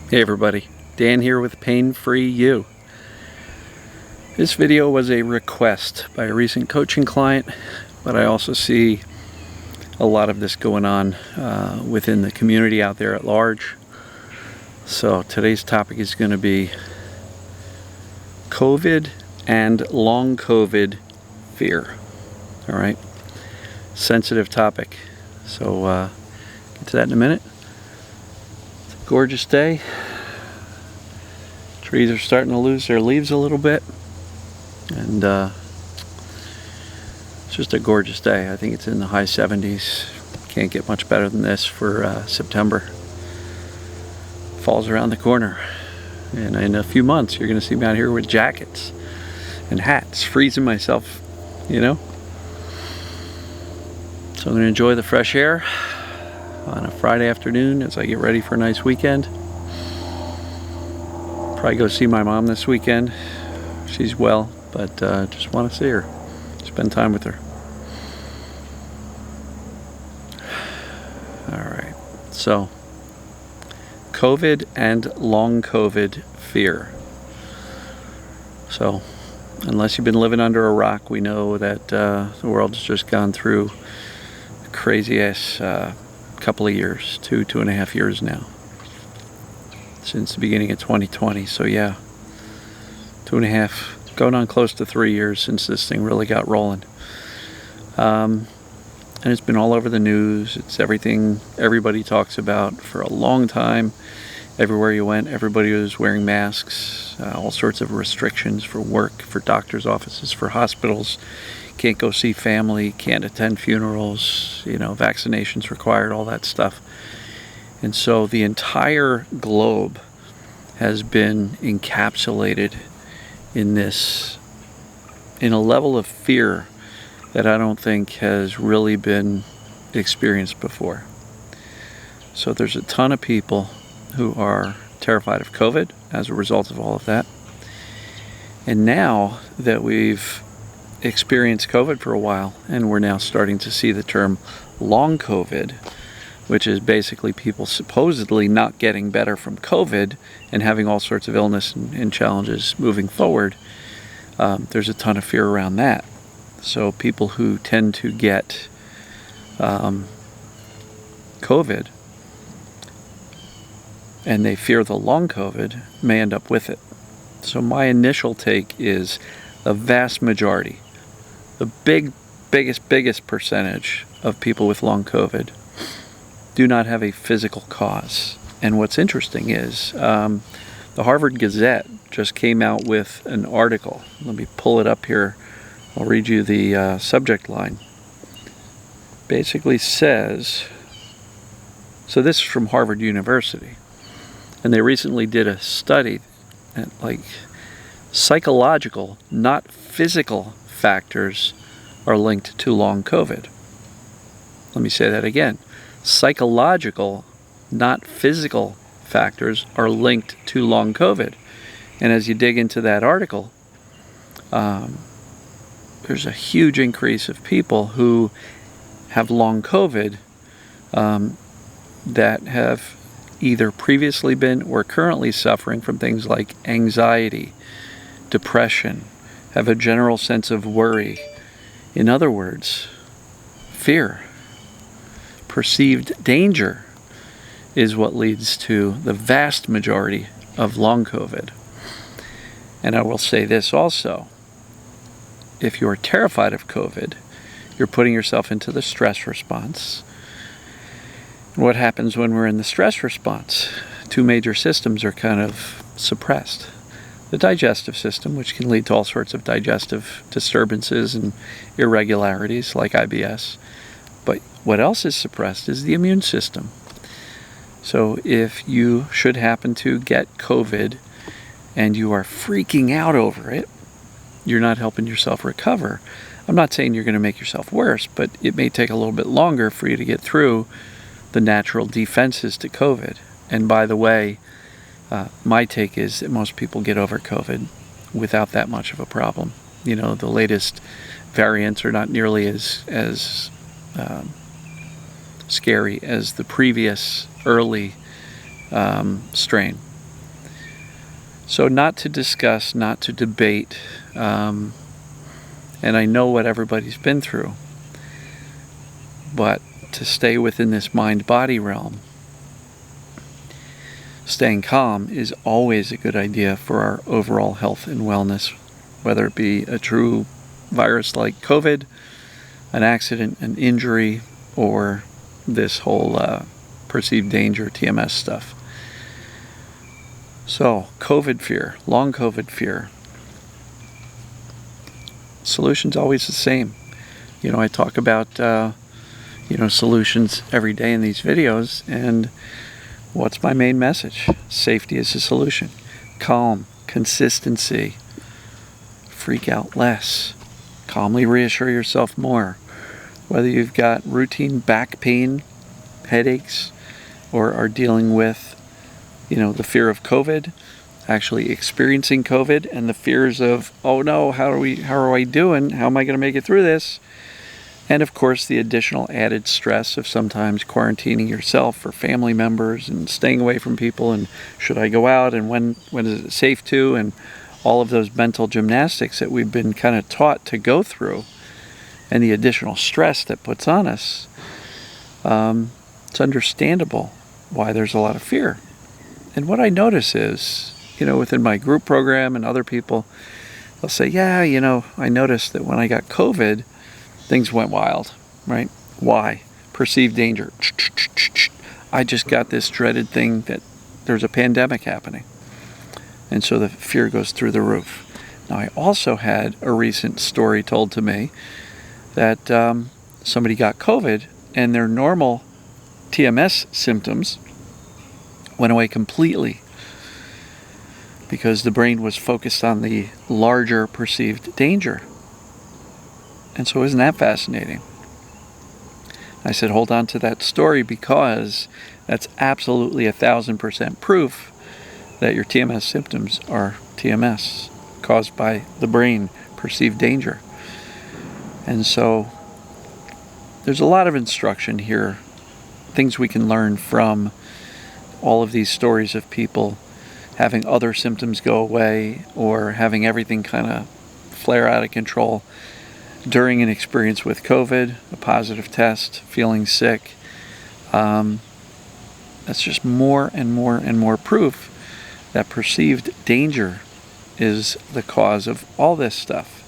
Hey everybody, Dan here with Pain Free You. This video was a request by a recent coaching client, but I also see a lot of this going on within the community out there at large. So today's topic is going to be COVID and long COVID fear. All right, sensitive topic. So get to that in a minute. Gorgeous day. Trees are starting to lose their leaves a little bit, and it's just a gorgeous day. I think it's in the high 70s. Can't get much better than this for September. Fall's around the corner, and in a few months you're going to see me out here with jackets and hats, freezing myself, you know. So I'm going to enjoy the fresh air on a Friday afternoon as I get ready for a nice weekend. Probably go see my mom this weekend. She's well, but just want to see her, spend time with her. All right, so COVID and long COVID fear. So unless you've been living under a rock, we know that the world has just gone through a crazy ass couple of years, 2.5 years now, since the beginning of 2020. So yeah, 2.5, going on close to 3 years since this thing really got rolling. And it's been all over the news. It's everything everybody talks about for a long time. Everywhere you went, everybody was wearing masks, all sorts of restrictions for work, for doctors' offices, for hospitals. Can't go see family, can't attend funerals, vaccinations required, all that stuff. And so the entire globe has been encapsulated in a level of fear that I don't think has really been experienced before. So there's a ton of people who are terrified of COVID as a result of all of that. And now that we've experienced COVID for a while, and we're now starting to see the term long COVID, which is basically people supposedly not getting better from COVID and having all sorts of illness and challenges moving forward, there's a ton of fear around that. So people who tend to get COVID and they fear the long COVID may end up with it. So my initial take is a vast majority, the biggest percentage of people with long COVID do not have a physical cause. And what's interesting is the Harvard Gazette just came out with an article. Let me pull it up here. I'll read you the subject line. Basically says, so this is from Harvard University, and they recently did a study at psychological, not physical factors are linked to long COVID. Let me say that again. Psychological, not physical factors are linked to long COVID. And as you dig into that article, there's a huge increase of people who have long COVID that have either previously been or currently suffering from things like anxiety, depression, have a general sense of worry. In other words, fear. Perceived danger is what leads to the vast majority of long COVID. And I will say this also. If you're terrified of COVID, you're putting yourself into the stress response. And what happens when we're in the stress response? Two major systems are kind of suppressed. The digestive system, which can lead to all sorts of digestive disturbances and irregularities like IBS. But what else is suppressed is the immune system. So if you should happen to get COVID and you are freaking out over it, you're not helping yourself recover. I'm not saying you're going to make yourself worse, but it may take a little bit longer for you to get through the natural defenses to COVID. And by the way, my take is that most people get over COVID without that much of a problem. The latest variants are not nearly as scary as the previous early strain. So not to discuss, not to debate, and I know what everybody's been through, but to stay within this mind-body realm, staying calm is always a good idea for our overall health and wellness, whether it be a true virus like COVID, an accident, an injury, or this whole perceived danger, TMS stuff. So, COVID fear, long COVID fear. Solution's always the same. I talk about, solutions every day in these videos, and what's my main message? Safety is the solution. Calm, consistency, freak out less, calmly reassure yourself more. Whether you've got routine back pain, headaches, or are dealing with the fear of COVID, actually experiencing COVID, and the fears of, oh no, how are I doing? How am I going to make it through this? And of course, the additional added stress of sometimes quarantining yourself or family members and staying away from people, and should I go out, and when is it safe to, and all of those mental gymnastics that we've been kind of taught to go through, and the additional stress that puts on us. It's understandable why there's a lot of fear. And what I notice is, within my group program and other people, they'll say, yeah, I noticed that when I got COVID, things went wild, right? Why? Perceived danger. I just got this dreaded thing that there's a pandemic happening. And so the fear goes through the roof. Now, I also had a recent story told to me that somebody got COVID and their normal TMS symptoms went away completely because the brain was focused on the larger perceived danger. And so isn't that fascinating? I said, hold on to that story, because that's absolutely 1,000% proof that your TMS symptoms are TMS, caused by the brain perceived danger. And so there's a lot of instruction here, things we can learn from all of these stories of people having other symptoms go away or having everything kind of flare out of control during an experience with COVID, a positive test, feeling sick. That's just more and more and more proof that perceived danger is the cause of all this stuff.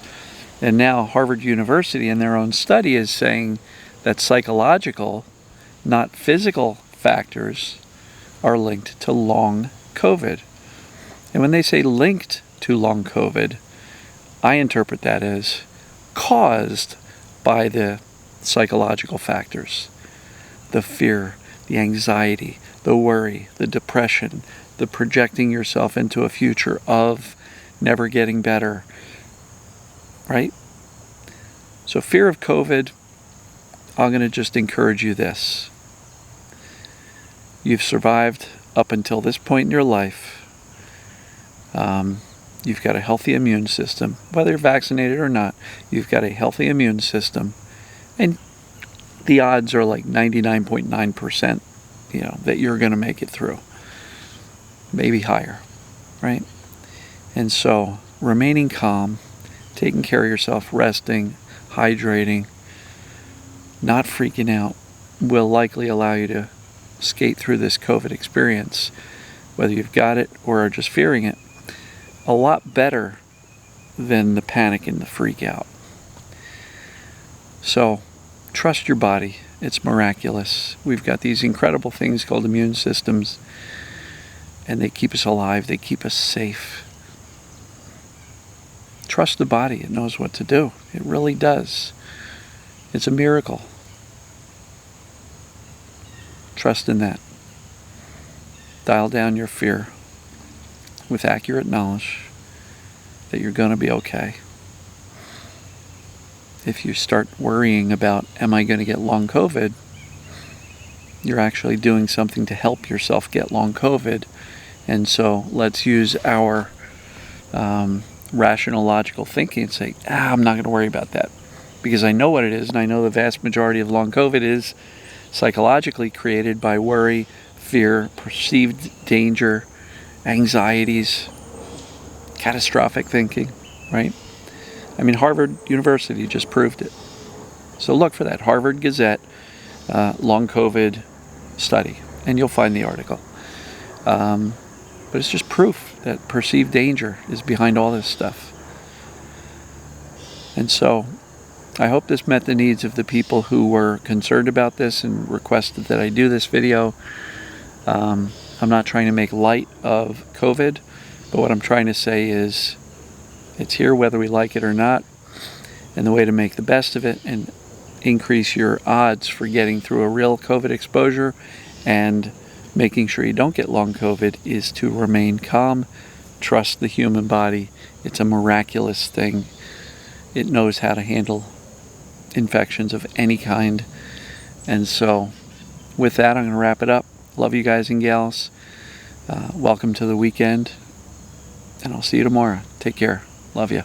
And now Harvard University in their own study is saying that psychological, not physical factors are linked to long COVID. And when they say linked to long COVID, I interpret that as caused by the psychological factors, the fear, the anxiety, the worry, the depression, the projecting yourself into a future of never getting better, right? So fear of COVID, I'm going to just encourage you this. You've survived up until this point in your life. You've got a healthy immune system. Whether you're vaccinated or not, you've got a healthy immune system. And the odds are like 99.9%, that you're going to make it through. Maybe higher, right? And so remaining calm, taking care of yourself, resting, hydrating, not freaking out will likely allow you to skate through this COVID experience, whether you've got it or are just fearing it, a lot better than the panic and the freak out. So trust your body. It's miraculous. We've got these incredible things called immune systems, and they keep us alive. They keep us safe. Trust the body. It knows what to do. It really does. It's a miracle. Trust in that. Dial down your fear with accurate knowledge that you're going to be okay. If you start worrying about, am I going to get long COVID, you're actually doing something to help yourself get long COVID. And so let's use our rational, logical thinking and say, I'm not going to worry about that, because I know what it is, and I know the vast majority of long COVID is psychologically created by worry, fear, perceived danger, anxieties, catastrophic thinking, right? I mean, Harvard University just proved it. So look for that Harvard Gazette long COVID study, and you'll find the article. But it's just proof that perceived danger is behind all this stuff. And so I hope this met the needs of the people who were concerned about this and requested that I do this video. I'm not trying to make light of COVID, but what I'm trying to say is it's here whether we like it or not. And the way to make the best of it and increase your odds for getting through a real COVID exposure and making sure you don't get long COVID is to remain calm, trust the human body. It's a miraculous thing. It knows how to handle infections of any kind. And so with that, I'm going to wrap it up. Love you guys and gals. Welcome to the weekend. And I'll see you tomorrow. Take care. Love you.